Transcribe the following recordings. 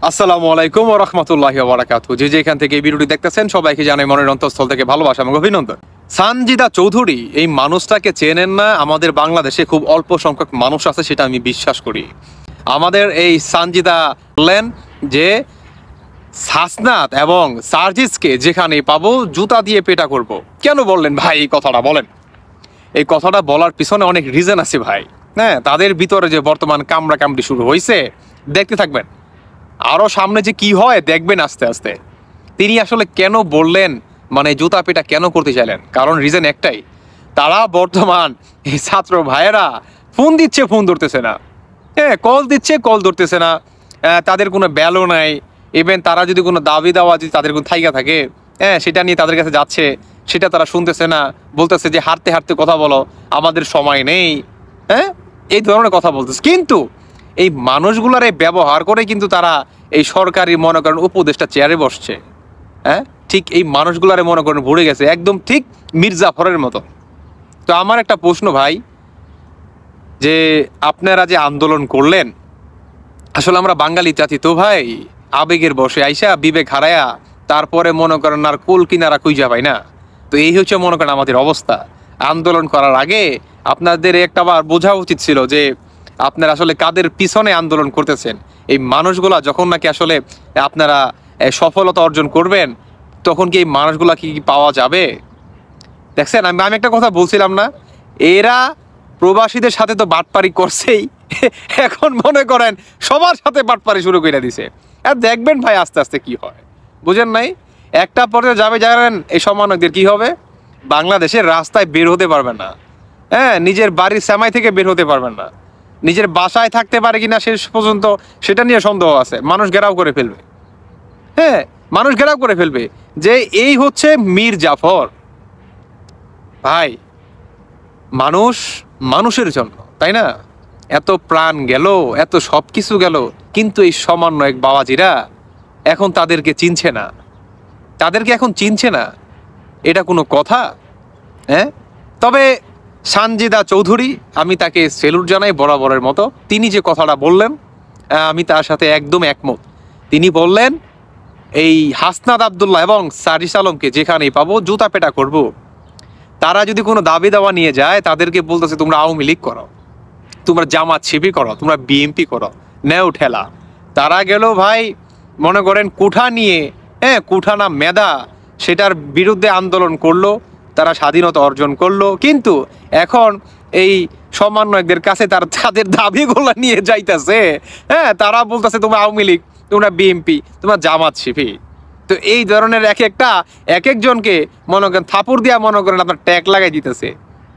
আসসালামু আলাইকুম ওয়া রাহমাতুল্লাহি ওয়া বারাকাতুহু। যে যেখান থেকে এই ভিডিওটি দেখতেছেন সবাইকে জানাই মনের অন্তঃস্থল থেকে ভালোবাসা এবং অভিনন্দন। সানজিদা চৌধুরী এই মানুষটাকে চেনেন না, আমাদের বাংলাদেশে খুব অল্প সংখ্যক মানুষ আছে, সেটা আমি বিশ্বাস করি। আমাদের এই সানজিদা বললেন যে হাসনাত এবং সার্জিসকে যেখানে পাবো জুতা দিয়ে পেটা করব। কেন বললেন ভাই এই কথাটা? বলেন। এই কথাটা বলার পিছনে অনেক রিজন আছে ভাই। হ্যাঁ, তাদের ভিতরে যে বর্তমান কামড়াকামড়ি শুরু হয়েছে, দেখতে থাকবেন। আরো সামনে যে কি হয় দেখবেন আস্তে আস্তে। তিনি আসলে কেন বললেন, মানে জুতা পেটা কেন করতে চাইলেন? কারণ রিজন একটাই, তারা বর্তমান এই ছাত্র ভাইয়েরা ফোন দিচ্ছে, ফোন ধরতেছে না। হ্যাঁ, কল দিচ্ছে, কল ধরতেছে না। তাদের কোনো ব্যালও নাই। ইভেন তারা যদি কোনো দাবি দেওয়া যদি তাদের কোনো থাইকা থাকে, হ্যাঁ, সেটা নিয়ে তাদের কাছে যাচ্ছে, সেটা তারা শুনতেছে না। বলতেছে যে হাঁটতে হাঁটতে কথা বলো, আমাদের সময় নেই। হ্যাঁ, এই ধরনের কথা বলতেছে। কিন্তু এই মানুষগুলার এই ব্যবহার করে কিন্তু তারা এই সরকারি মনে করেন উপদেষ্টা চেয়ারে বসছে। হ্যাঁ, ঠিক এই মানুষগুলারে মনে করেন ভরে গেছে, একদম ঠিক মির্জাফরের মতো। তো আমার একটা প্রশ্ন ভাই, যে আপনারা যে আন্দোলন করলেন, আসলে আমরা বাঙালি জাতি তো ভাই, আবেগের বসে আইসা বিবেক হারায়া তারপরে মনে করেন আর কুল কিনারা খুঁজা পাই না। তো এই হচ্ছে মনে করেন আমাদের অবস্থা। আন্দোলন করার আগে আপনাদের একটা বার বোঝা উচিত ছিল যে আপনারা আসলে কাদের পিছনে আন্দোলন করতেছেন। এই মানুষগুলা যখন নাকি আসলে আপনারা সফলতা অর্জন করবেন, তখন কি এই মানুষগুলা কি পাওয়া যাবে? দেখছেন, আমি একটা কথা বলছিলাম না, এরা প্রবাসীদের সাথে তো বাটপারি করছেই, এখন মনে করেন সবার সাথে বাটপারি শুরু করে দিছে। আর দেখবেন ভাই আস্তে আস্তে কি হয়, বুঝেন নাই? একটা পর্যায়ে যাবে, জানেন এই সমন্বয়কদের কি হবে? বাংলাদেশের রাস্তায় বের হতে পারবেন না। হ্যাঁ, নিজের বাড়ির সেমাই থেকে বের হতে পারবেন না। নিজের বাসায় থাকতে পারে কিনা শেষ পর্যন্ত সেটা নিয়ে সন্দেহ আছে। মানুষ ঘেরাও করে ফেলবে। হ্যাঁ, মানুষ ঘেরাও করে ফেলবে যে এই হচ্ছে মীর জাফর। ভাই, মানুষ মানুষের জন্য, তাই না? এত প্রাণ গেল, এত সব কিছু গেল, কিন্তু এই সমন্বয়ক বাবাজিরা এখন তাদেরকে চিনছে না। তাদেরকে এখন চিনছে না, এটা কোনো কথা? হ্যাঁ, তবে সানজিদা চৌধুরী, আমি তাকে সেলুট জানাই বরাবরের মতো। তিনি যে কথাটা বললেন, আমি তার সাথে একদম একমত। তিনি বললেন এই হাসনাত আব্দুল্লাহ এবং সারিস আলমকে যেখানেই পাবো জুতা পেটা করব। তারা যদি কোনো দাবি দাওয়া নিয়ে যায়, তাদেরকে বলতেছে তোমরা আওয়ামী লীগ করো, তোমরা জামাত শিবির করো, তোমরা বিএনপি করো, নেও ঠেলা। তারা গেল ভাই মনে করেন কুঠা নিয়ে, হ্যাঁ, কুঠা না মেধা, সেটার বিরুদ্ধে আন্দোলন করলো, তারা স্বাধীনতা অর্জন করলো। কিন্তু এখন এই সমন্বয়কদের কাছে তাদের দাবিগুলো নিয়ে যাইতেছে। হ্যাঁ, তারা বলতেছে তোমরা আওয়ামী লীগ, তোমরা বিএনপি, তোমরা জামাত শিবির। তো এই ধরনের এক একজনকে মনে করেন থাপুর দিয়া মনে করেন আপনার ট্যাগ লাগাই দিতেছে।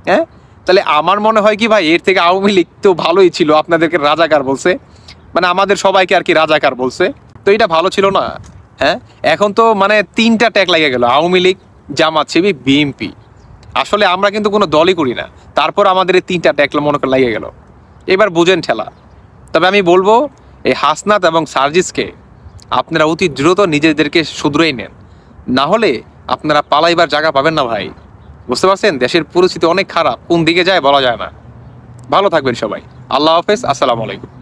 হ্যাঁ, তাহলে আমার মনে হয় কি ভাই, এর থেকে আওয়ামী লীগ তো ভালোই ছিল। আপনাদেরকে রাজাকার বলছে, মানে আমাদের সবাইকে আর কি রাজাকার বলছে। তো এটা ভালো ছিল না? হ্যাঁ, এখন তো মানে তিনটা ট্যাগ লেগে গেল, আওয়ামী লীগ, জামাত শিবির, বিএনপি। আসলে আমরা কিন্তু কোনো দলই করি না, তারপর আমাদের এই তিনটা ট্যাগ মনে করে লেগে গেল। এবার বুঝেন ঠেলা। তবে আমি বলবো এই হাসনাত এবং সার্জিসকে আপনারা অতি দ্রুত নিজেদেরকে শুধরেই নেন, না হলে আপনারা পালাইবার জায়গা পাবেন না ভাই। বুঝতে পারছেন, দেশের পরিস্থিতি অনেক খারাপ, কোন দিকে যায় বলা যায় না। ভালো থাকবেন সবাই। আল্লাহ হাফেজ, আসসালামু আলাইকুম।